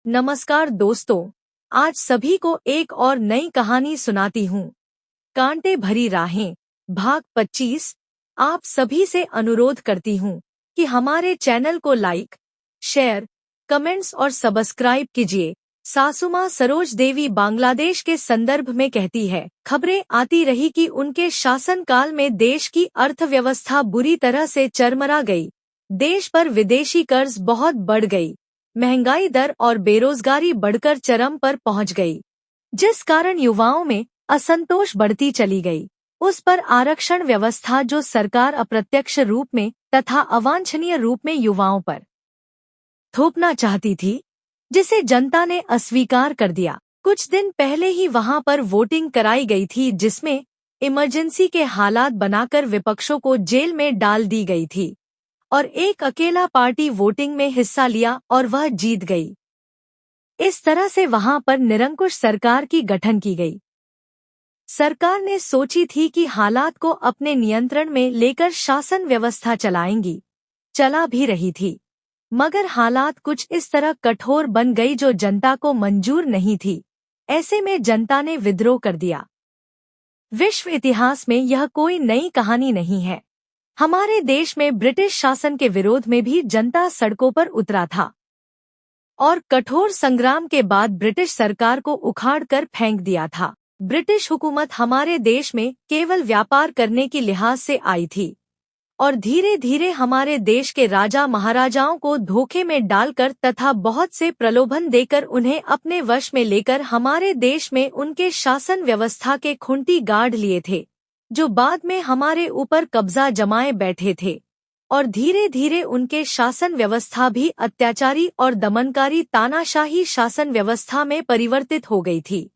नमस्कार दोस्तों, आज सभी को एक और नई कहानी सुनाती हूँ। कांटे भरी राहें, भाग 25। आप सभी से अनुरोध करती हूँ कि हमारे चैनल को लाइक, शेयर, कमेंट्स और सब्सक्राइब कीजिए। सासुमा सरोज देवी बांग्लादेश के संदर्भ में कहती है, खबरें आती रही कि उनके शासनकाल में देश की अर्थव्यवस्था बुरी तरह से चरमरा गई। देश पर विदेशी कर्ज बहुत बढ़ गई, महंगाई दर और बेरोजगारी बढ़कर चरम पर पहुंच गई, जिस कारण युवाओं में असंतोष बढ़ती चली गई। उस पर आरक्षण व्यवस्था जो सरकार अप्रत्यक्ष रूप में तथा अवांछनीय रूप में युवाओं पर थोपना चाहती थी, जिसे जनता ने अस्वीकार कर दिया। कुछ दिन पहले ही वहां पर वोटिंग कराई गई थी, जिसमें इमरजेंसी के हालात बनाकर विपक्षों को जेल में डाल दी गई थी और एक अकेला पार्टी वोटिंग में हिस्सा लिया और वह जीत गई। इस तरह से वहां पर निरंकुश सरकार की गठन की गई। सरकार ने सोची थी कि हालात को अपने नियंत्रण में लेकर शासन व्यवस्था चलाएंगी, चला भी रही थी, मगर हालात कुछ इस तरह कठोर बन गई जो जनता को मंजूर नहीं थी। ऐसे में जनता ने विद्रोह कर दिया। विश्व इतिहास में यह कोई नई कहानी नहीं है। हमारे देश में ब्रिटिश शासन के विरोध में भी जनता सड़कों पर उतरा था और कठोर संग्राम के बाद ब्रिटिश सरकार को उखाड़ कर फेंक दिया था। ब्रिटिश हुकूमत हमारे देश में केवल व्यापार करने की लिहाज से आई थी और धीरे धीरे हमारे देश के राजा महाराजाओं को धोखे में डालकर तथा बहुत से प्रलोभन देकर उन्हें अपने वश में लेकर हमारे देश में उनके शासन व्यवस्था के खूंटी गाड़ लिए थे, जो बाद में हमारे ऊपर कब्जा जमाए बैठे थे। और धीरे धीरे उनके शासन व्यवस्था भी अत्याचारी और दमनकारी तानाशाही शासन व्यवस्था में परिवर्तित हो गई थी,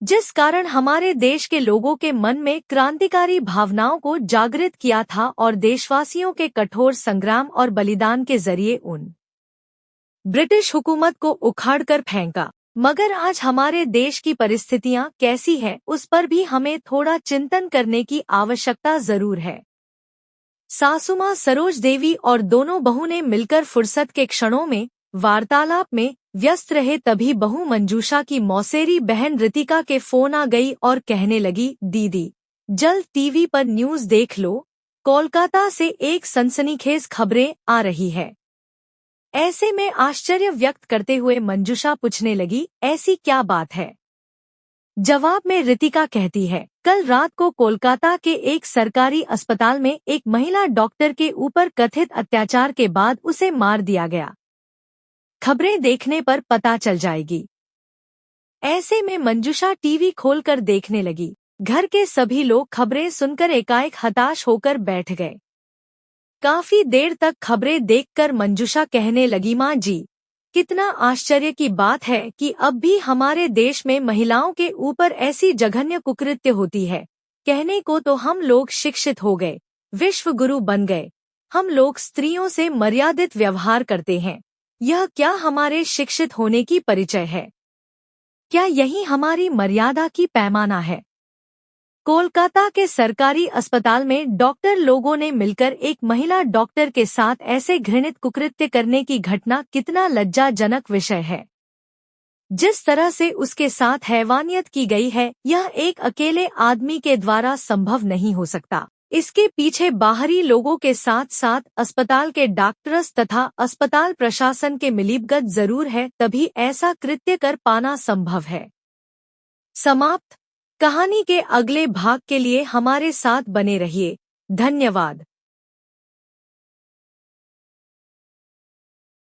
जिस कारण हमारे देश के लोगों के मन में क्रांतिकारी भावनाओं को जागृत किया था और देशवासियों के कठोर संग्राम और बलिदान के जरिए उन ब्रिटिश हुकूमत को उखाड़कर फेंका। मगर आज हमारे देश की परिस्थितियां कैसी है, उस पर भी हमें थोड़ा चिंतन करने की आवश्यकता जरूर है। सासुमा सरोज देवी और दोनों बहू ने मिलकर फुर्सत के क्षणों में वार्तालाप में व्यस्त रहे, तभी बहू मंजूषा की मौसेरी बहन रितिका के फोन आ गई और कहने लगी, दीदी जल्द टीवी पर न्यूज देख लो, कोलकाता से एक सनसनीखेज खबरें आ रही है। ऐसे में आश्चर्य व्यक्त करते हुए मंजूषा पूछने लगी, ऐसी क्या बात है? जवाब में रितिका कहती है, कल रात को कोलकाता के एक सरकारी अस्पताल में एक महिला डॉक्टर के ऊपर कथित अत्याचार के बाद उसे मार दिया गया। खबरें देखने पर पता चल जाएगी। ऐसे में मंजूषा टीवी खोलकर देखने लगी। घर के सभी लोग खबरें सुनकर एकाएक हताश होकर बैठ गए। काफी देर तक खबरें देखकर मंजूषा कहने लगी, माँ जी, कितना आश्चर्य की बात है कि अब भी हमारे देश में महिलाओं के ऊपर ऐसी जघन्य कुकृत्य होती है। कहने को तो हम लोग शिक्षित हो गए, विश्व गुरु बन गए, हम लोग स्त्रियों से मर्यादित व्यवहार करते हैं। यह क्या हमारे शिक्षित होने की परिचय है? क्या यही हमारी मर्यादा की पैमाना है? कोलकाता के सरकारी अस्पताल में डॉक्टर लोगों ने मिलकर एक महिला डॉक्टर के साथ ऐसे घृणित कुकृत्य करने की घटना कितना लज्जाजनक विषय है। जिस तरह से उसके साथ हैवानियत की गई है, यह एक अकेले आदमी के द्वारा संभव नहीं हो सकता। इसके पीछे बाहरी लोगों के साथ साथ अस्पताल के डॉक्टर्स तथा अस्पताल प्रशासन के मिलीभगत जरूर है, तभी ऐसा कृत्य कर पाना संभव है। समाप्त। कहानी के अगले भाग के लिए हमारे साथ बने रहिए। धन्यवाद।